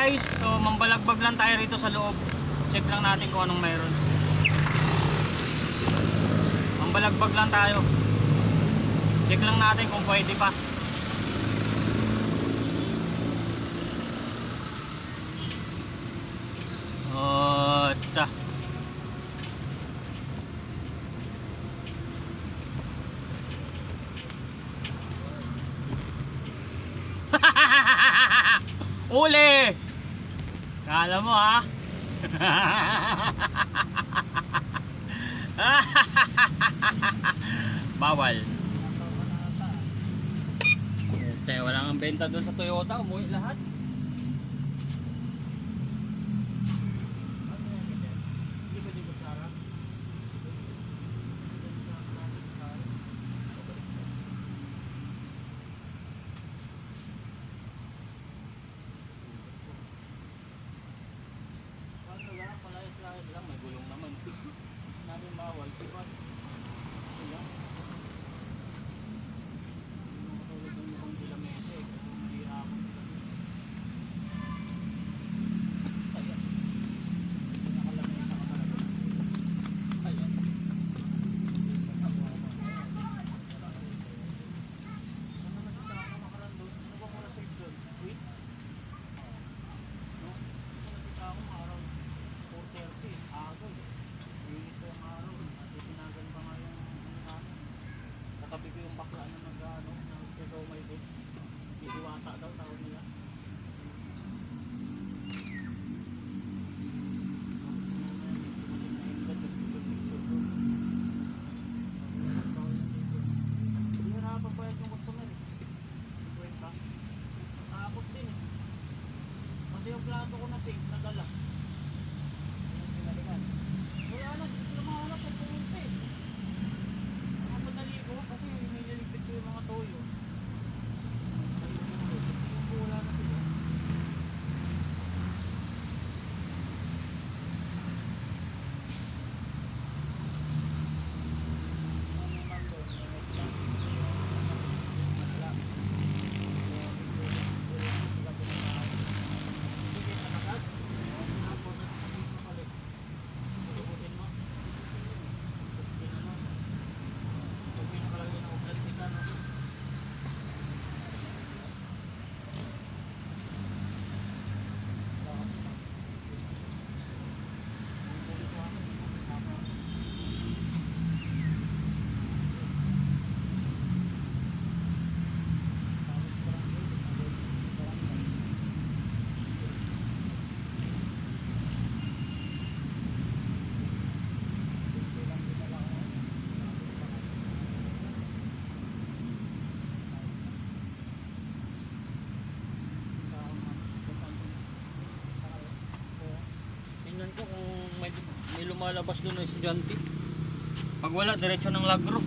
guys, so mambalagbag lang tayo rito sa loob. Check lang natin kung anong mayroon. Mambalagbag lang tayo. Check lang natin kung pwede pa. Ta. Uli! Kala mo ha? Bawal. Okay, wala nang benta doon sa Toyota. Umuwi lahat. Lang may gulong naman. Namin bawal sipat. Ayan. Matulog ng mukhang dilamese. Hindi ako. Ayan. Nakalamay sa kamarado. Ayan. Ano na kita ako makarando? Ano ba muna safe doon? Wait. No? Ano kita ako makarando? 4:30, agaw. Init ko yung araw. At itinagan pa nga yung namin. Katabi ko yung bakla na nag-ano, may din. Iiwata daw, tawag nila. Hindi na nakapagbayad yung customer eh. Kwenta. Nakapot din eh. Kasi yung plato ko na pink, nadala. Wala na, hindi sila mahanap ng pumunta eh. Mga panaligo kasi may naligpit ko yung mga toyo. Wala na sila. Tingnan ko kung may lumalabas doon na estudyante. Pag wala, diretso ng Lagro.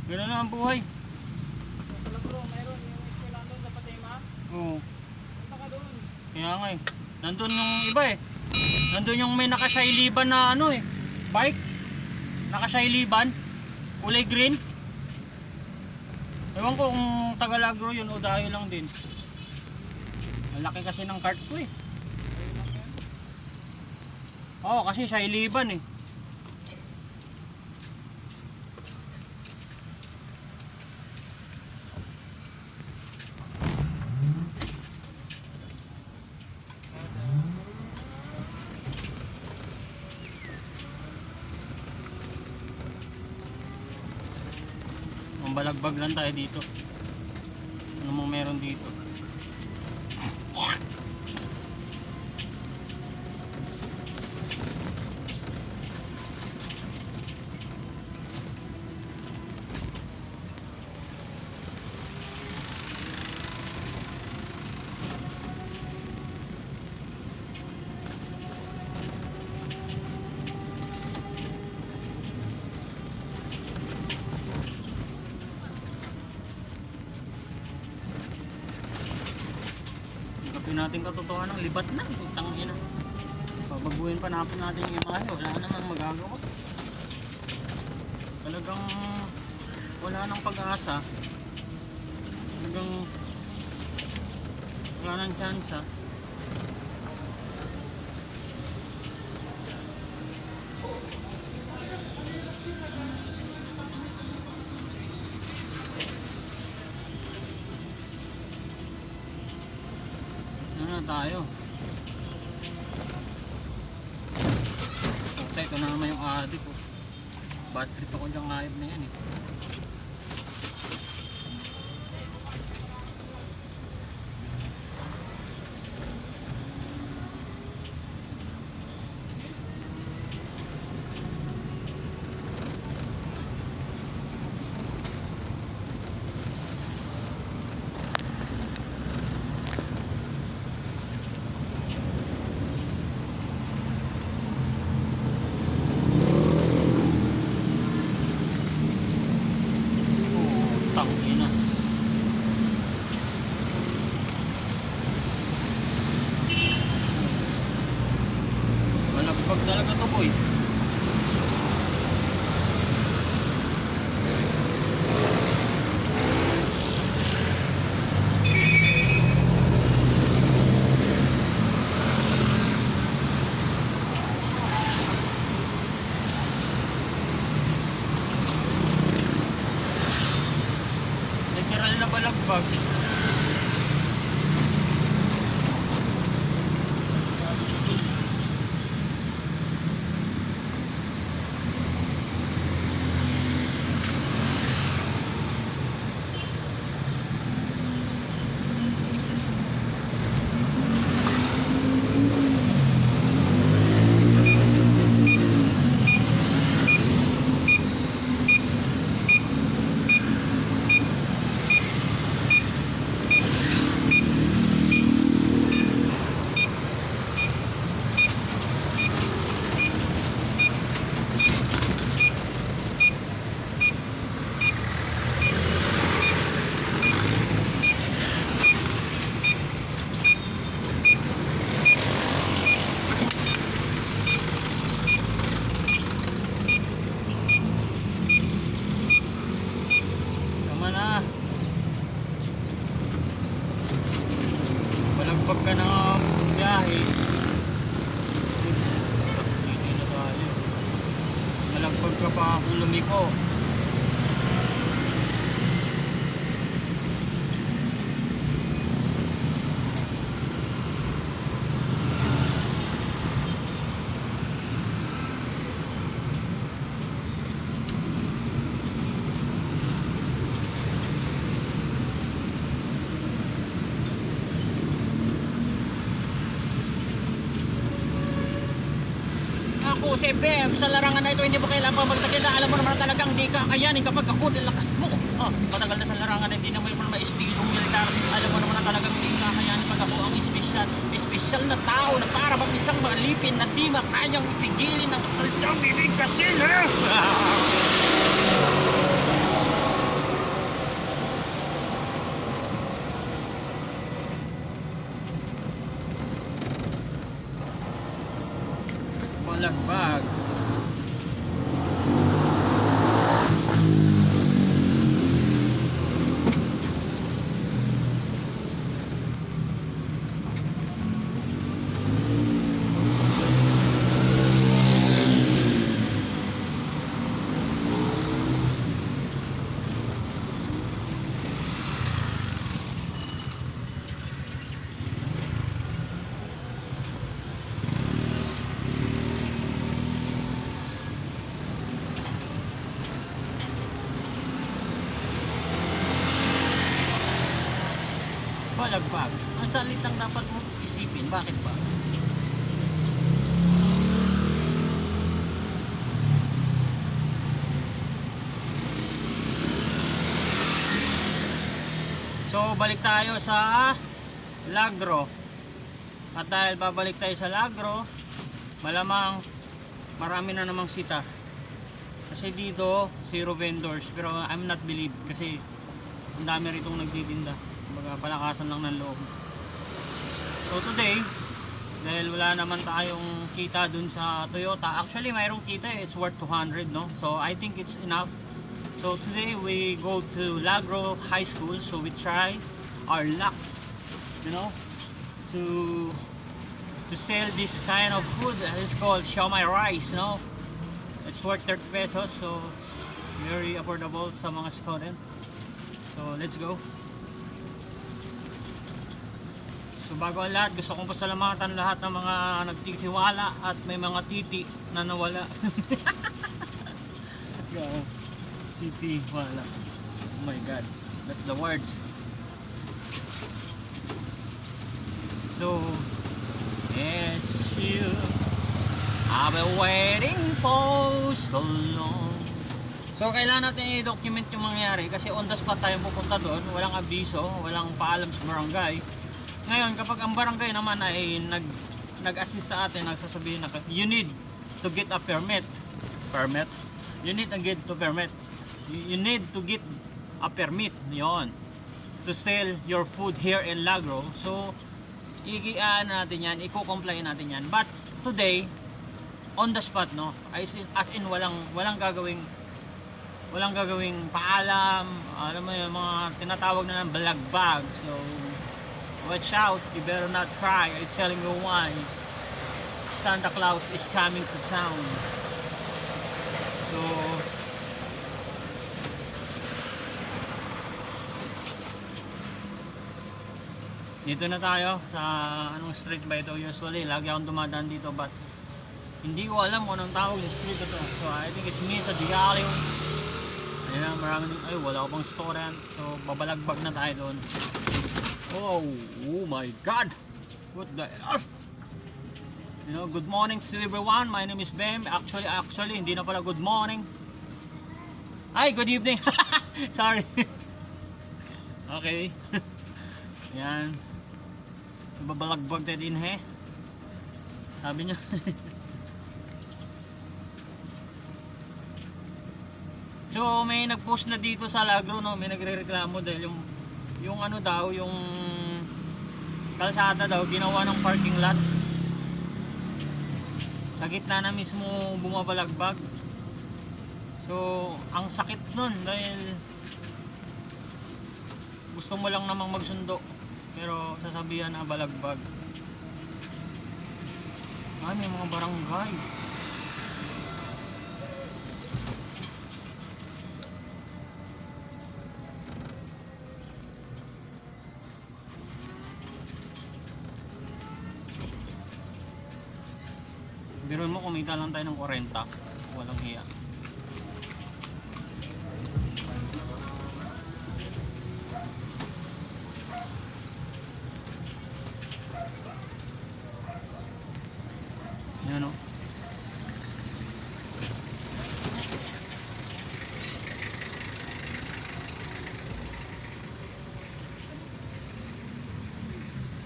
Gano'n na ang buhay. Sa Lagro, mayroon yung eskwela doon sa Patema. Oo. Punta ka doon. Kaya nga eh. Nandun yung iba eh. Nandun yung may nakasailiban na ano eh. Bike. Nakasailiban. Kulay green. Ewan ko kung taga Lagro yun o dayo lang din. Ang laki kasi ng cart ko eh. Oo, kasi sa iliban eh. Mambalagbag lang tayo dito. Ano mo meron dito? Natin katotohanan, libat na, putang ina. Babaguhin pa natin yung imahe, wala namang magagawa. Talagang wala nang pag-asa. Talagang wala nang tsansa. Ano na tayo? Puta, ito na naman yung adik ko. Bad trip ako dyan ayab na yan eh. Tangina. Malagpag talaga to boy. Literal na balagbag. Tama na. Balagbag ka na biyahe. Hindi na tayo. Balagbag ka pa kung lumiko. Ako, siyempre, sa larangan na ito, hindi mo kailangan pa magtakila. Alam mo naman talagang di ka kakayanin kapag ako nilakas mo. Matagal na sa larangan na hindi na mo yung ma-estilong militar. Alam mo naman na talagang di ka kakayanin pag ako ang espesyal na tao na para bang isang maalipin na di makayang ipigilin ng salyang bibigkasin. Balagbag. Balagbag. Ang salitang dapat mo isipin. Bakit ba? So, balik tayo sa Lagro. At dahil babalik tayo sa Lagro, malamang marami na namang sita. Kasi dito, zero vendors. Pero I'm not believe kasi ang dami ritong nagtitinda. Kumbaga, palakasan lang ng loob. So today, dahil wala naman tayong kita dun sa Toyota. Actually, mayroong kita eh. It's worth 200, no? So I think it's enough. So today we go to Lagro High School. So we try our luck, you know, to sell this kind of food. It's called siomai rice, no? It's worth 30 pesos, so very affordable sa mga student. So let's go. So So bago ang lahat, gusto kong pasalamatan lahat ng mga nagtitiwala at may mga titi na nawala. Titi, wala. Oh my God, that's the words. So, it's you I've been waiting for so long. So kailangan natin i-document yung mangyayari kasi on the spot tayo pupunta doon, walang abiso, walang paalam sa barangay. Ngayon kapag ang barangay naman ay nag-assist sa atin, nagsasabihin na you need to get a permit. You need to get to permit. You need to get a permit yon to sell your food here in Lagro. So i-ano natin yan, i-comply natin yan. But today on the spot, no, as in walang gagawing paalam, alam mo yung mga tinatawag na ng balagbag. So watch out, you better not try. I'm telling you why. Santa Claus is coming to town. So dito na tayo sa anong street ba ito. Usually lagi akong dumadaan dito but hindi ko alam kung anong tawag yung street ito. So I think it's me sa Dialio. Ayan, marami din. Ay, wala ko pang store yan. So babalagbag na tayo doon. Oh my God, what the F? You know, good morning to everyone. My name is Bem. Actually hindi na pala good morning. Ay, good evening. Sorry. Okay. Yan, babalagbag tayo din he, sabi niya. So may nag-post na dito sa Lagro, no, may nagrereklamo dahil yung ano daw, yung kalsada daw ginawa ng parking lot. Sa gitna na mismo bumabalagbag. So ang sakit nun dahil gusto mo lang namang magsundo pero sasabihan na balagbag. Ay, may mga barangay. Biruin mo, kumita lang tayo ng 40. Walang hiya. Yan o.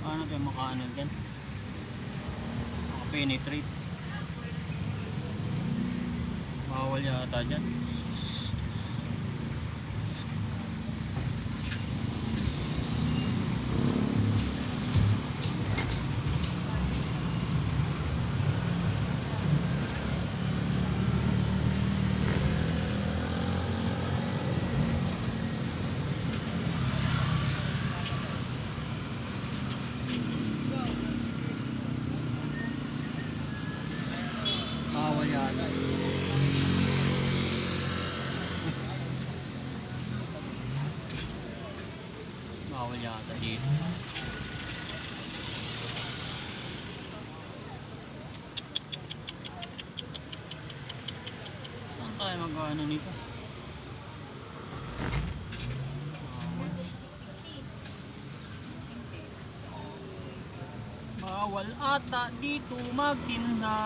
Paano tayo makaano dyan? Maka-penetrate. Bawal yata dyan. Bawal yata. Bawal yata dito. Saan tayo mag-ano nito? Bawal ata dito magtinda.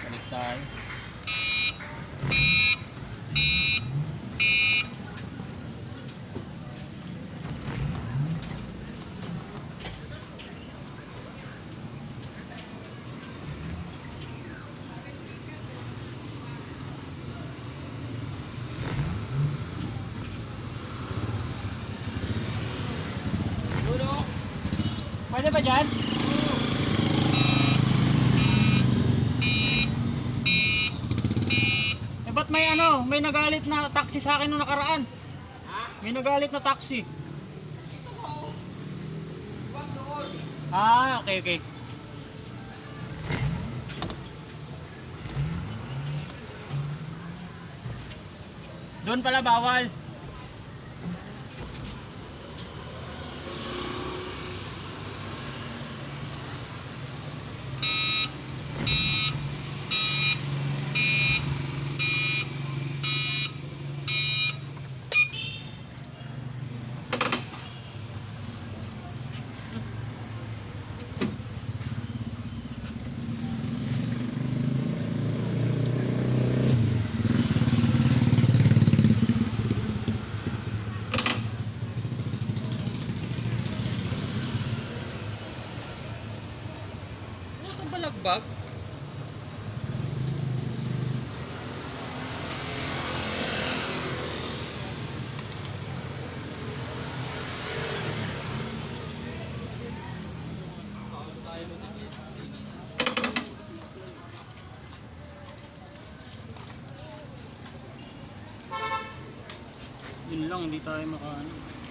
Balik tayo. Pwede ba dyan? Eh ba't may ano, may nagalit na taxi sa akin nung nakaraan? May nagalit na taxi. Wag doon. Ah, okay, okay. Doon pala bawal. Ano itong balagbag? Yun lang, hindi tayo makaano.